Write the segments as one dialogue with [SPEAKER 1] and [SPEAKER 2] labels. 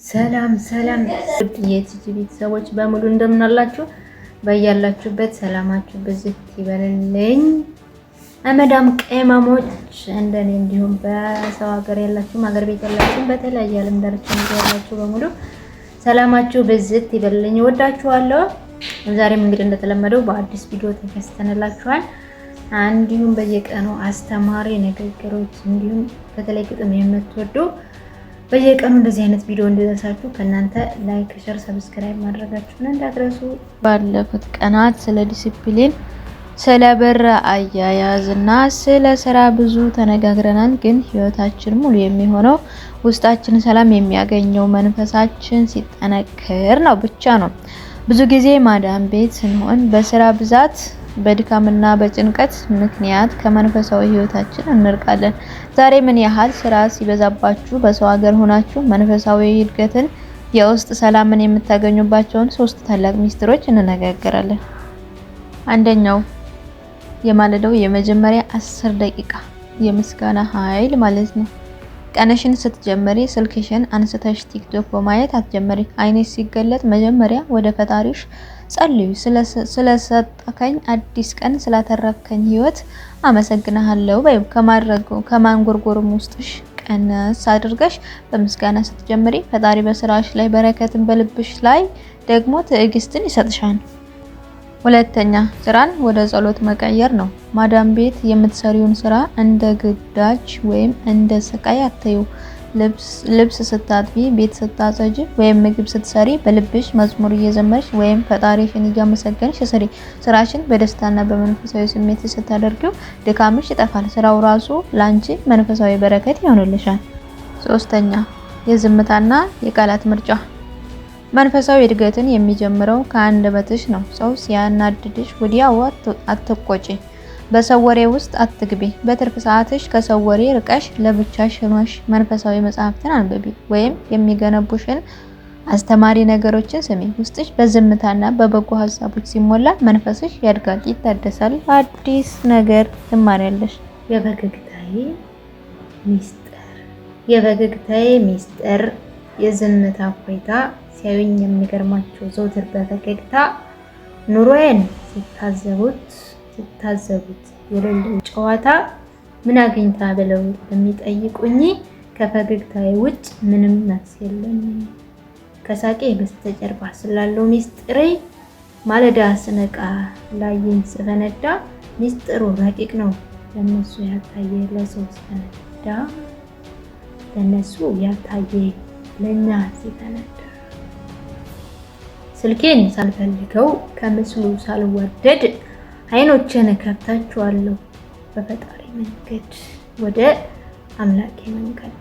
[SPEAKER 1] ሰላም የቲጂ ቤተሰቦች በሙሉ እንደምን አላችሁ? በያላችሁበት ሰላማችሁ በዝት ይበልልኝ። አመዳም ቅመሞች እንደኔ እንዲሁም በሰው ሀገር ያላችሁ ሀገር ቤት ያላችሁ በተለያየ ዓለም ዳርቻ ያላችሁ በሙሉ ሰላማችሁ በዝት ይበልልኝ። ወዳችኋለሁ። ዛሬም እንግዲህ እንደተለመደው በአዲስ ቪዲዮ ተከስተንላችኋል። እንዲሁም በየቀኑ አስተማሪ ንግግሮች እንዲሁም በተለይ ግጥም የምትወዱ በየቀኑ እንደዚህ አይነት ቪዲዮ እንዲደርሳችሁ ከእናንተ ላይክ፣ ሼር፣ ሰብስክራይብ ማድረጋችሁን እንዳትረሱ። ባለፉት ቀናት ስለ ዲሲፕሊን፣ ስለ ብር አያያዝና ስለ ስራ ብዙ ተነጋግረናል። ግን ህይወታችን ሙሉ የሚሆነው ውስጣችን ሰላም የሚያገኘው መንፈሳችን ሲጠነክር ነው ብቻ ነው። ብዙ ጊዜ ማዳም ቤት ስንሆን በስራ ብዛት በድካምና በጭንቀት ምክንያት ከመንፈሳዊ ህይወታችን እንርቃለን። ዛሬ ምን ያህል ስራ ሲበዛባችሁ በሰው ሀገር ሆናችሁ መንፈሳዊ እድገትን፣ የውስጥ ሰላምን የምታገኙባቸውን 3 ታላቅ ሚስጥሮች እንነጋገራለን። አንደኛው የማለዳው የመጀመሪያ 10 ደቂቃ የምስጋና ኃይል ማለት ነው። ቀንሽን ስትጀምሪ ስልክሽን አንስተሽ ቲክቶክ በማየት አትጀምሪ። አይንሽ ሲገለጥ መጀመሪያ ወደ ፈጣሪሽ ጸልዩ። ስለሰጠከኝ አዲስ ቀን፣ ስላተረፍከኝ ህይወት አመሰግናለሁ በይ። ከማንጎርጎርም ውስጥሽ ቀነስ አድርገሽ በምስጋና ስትጀምሪ ፈጣሪ በስራሽ ላይ በረከትን፣ በልብሽ ላይ ደግሞ ትዕግስትን ይሰጥሻል። ሁለተኛ ስራን ወደ ጸሎት መቀየር ነው። ማዳም ቤት የምትሰሪውን ስራ እንደ ግዳጅ ወይም እንደ ስቃይ አትዩ። ልብስ ስታጥቢ፣ ቤት ስታጸጂ ወይም ምግብ ስትሰሪ በልብሽ መዝሙር እየዘመርሽ ወይም ፈጣሪሽን እያመሰገንሽ ስሪ። ስራሽን በደስታና በመንፈሳዊ ስሜት ስታደርጊው ድካምሽ ይጠፋል። ስራው ራሱ ላንቺ መንፈሳዊ በረከት ይሆንልሻል። ሶስተኛ የዝምታና የቃላት ምርጫ። መንፈሳዊ እድገትን የሚጀምረው ከአንደበትሽ ነው። ሰው ሲያናድድሽ ወዲያው አትቆጪ። በሰው ወሬ ውስጥ አትግቢ። በትርፍ ሰዓትሽ ከሰው ወሬ ርቀሽ ለብቻሽ ሆነሽ መንፈሳዊ መጽሐፍትን አንብቢ ወይም የሚገነቡሽን አስተማሪ ነገሮችን ስሚ። ውስጥሽ በዝምታና በበጎ ሀሳቦች ሲሞላ መንፈስሽ ያድጋል፣ ይታደሳል፣ አዲስ ነገር ትማሪያለሽ። የፈገግታዬ ሚስጥር የዝምታ እፎይታ። ሲያዩኝ የሚገርማቸው ዘውትር በፈገግታ ኑሮዬን ሲታዘቡት የሌለው ጨዋታ ምን አግኝታ ብለው ለሚጠይቁኝ ከፈገግታዬ ውጭ ምንም መልስ የለም። ከሳቄ በስተጀርባ ስላለው ሚስጥሬ ማለዳ ስነቃ ላይን ስፈነዳ ሚስጥሩ ረቂቅ ነው ለነሱ ያልታየ ለሰው ሲፈነዳ ለነሱ ያልታየ ለኛ ሲፈነዳ። ስልኬን ሳልፈልገው ከምስሉ ሳልወደድ አይኖቼን ከፍታቸዋለሁ በፈጣሪ መንገድ ወደ አምላኬ መንገድ።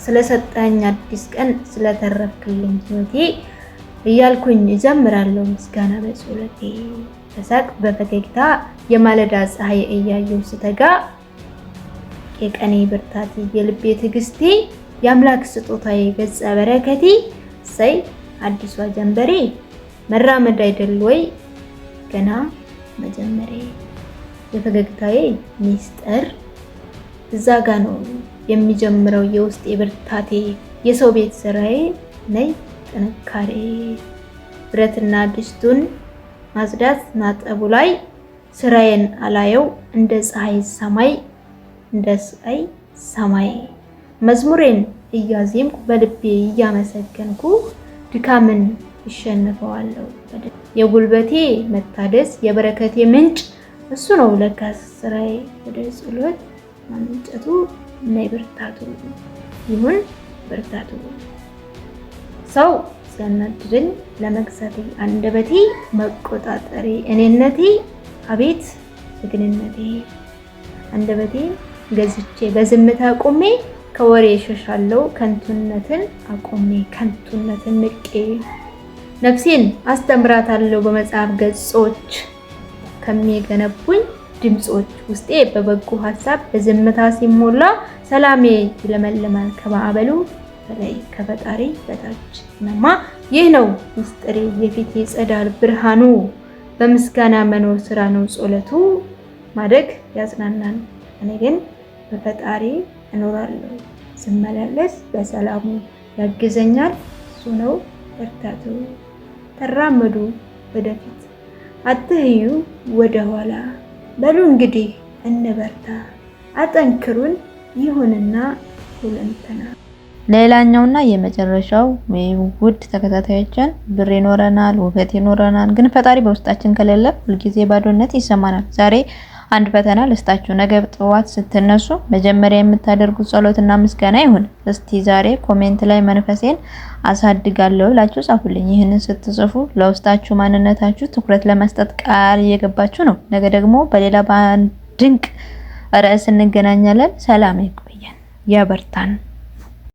[SPEAKER 1] ስለሰጠኝ አዲስ ቀን ስለተረፍክልኝ ህይወቴ እያልኩኝ እዘምራለሁ ምስጋና በጸሎቴ። በሳቅ በፈገግታ የማለዳ ፀሐይ እያየሁ ስተጋ የቀኔ ብርታቴ የልቤ ትዕግስቴ የአምላክ ስጦታዬ ገጸ በረከቴ። ሰይ አዲሷ ጀንበሬ መራመድ አይደል ወይ ገና መጀመሪያ። የፈገግታዬ ሚስጥር እዛ ጋ ነው የሚጀምረው የውስጤ ብርታቴ። የሰው ቤት ስራዬ ነይ ጥንካሬ። ብረትና ድስቱን ማጽዳት ማጠቡ ላይ ስራዬን አላየው እንደ ፀሐይ ሰማይ። መዝሙሬን እያዜምኩ በልቤ እያመሰገንኩ ድካምን ይሸነፈዋለሁ። የጉልበቴ መታደስ የበረከቴ ምንጭ እሱ ነው ለካስ ስራዬ ወደ ጸሎት ማምጨቱ ነይ ብርታቱ ይሁን ብርታቱ። ሰው ሲያናድደኝ ለመግዛቴ አንደበቴ መቆጣጠሬ እኔነቴ አቤት ጀግንነቴ። አንደበቴ ገዝቼ በዝምታ ቆሜ ከወሬ ሸሻለው ከንቱነትን አቆሜ ከንቱነትን ንቄ። ነፍሴን አስተምራታለሁ በመጽሐፍ ገጾች ከሚገነቡኝ ድምጾች። ውስጤ በበጎ ሀሳብ በዝምታ ሲሞላ ሰላሜ ይለመልማል ከማዕበሉ በላይ ከፈጣሪ በታች ነማ። ይህ ነው ሚስጥሬ የፊቴ ጸዳል ብርሃኑ። በምስጋና መኖር ስራ ነው ጸሎቱ። ማደግ ያጽናናል እኔ ግን በፈጣሪ እኖራለሁ ስመላለስ በሰላሙ ያግዘኛል። እሱ ነው። በርታቱ፣ ተራመዱ ወደፊት፣ አትህዩ ወደ ኋላ። በሉ እንግዲህ እንበርታ፣ አጠንክሩን ይሁንና ሁለንተና። ሌላኛውና የመጨረሻው ውድ ተከታታዮችን ብር ይኖረናል፣ ውበት ይኖረናል፣ ግን ፈጣሪ በውስጣችን ከሌለ ሁልጊዜ ባዶነት ይሰማናል። ዛሬ አንድ ፈተና ልስጣችሁ። ነገ ጠዋት ስትነሱ መጀመሪያ የምታደርጉት ጸሎትና ምስጋና ይሁን። እስቲ ዛሬ ኮሜንት ላይ መንፈሴን አሳድጋለሁ ብላችሁ ጻፉልኝ። ይህንን ስትጽፉ ለውስጣችሁ ማንነታችሁ ትኩረት ለመስጠት ቃል እየገባችሁ ነው። ነገ ደግሞ በሌላ ድንቅ ርዕስ እንገናኛለን። ሰላም ይቆየን፣ ያበርታን።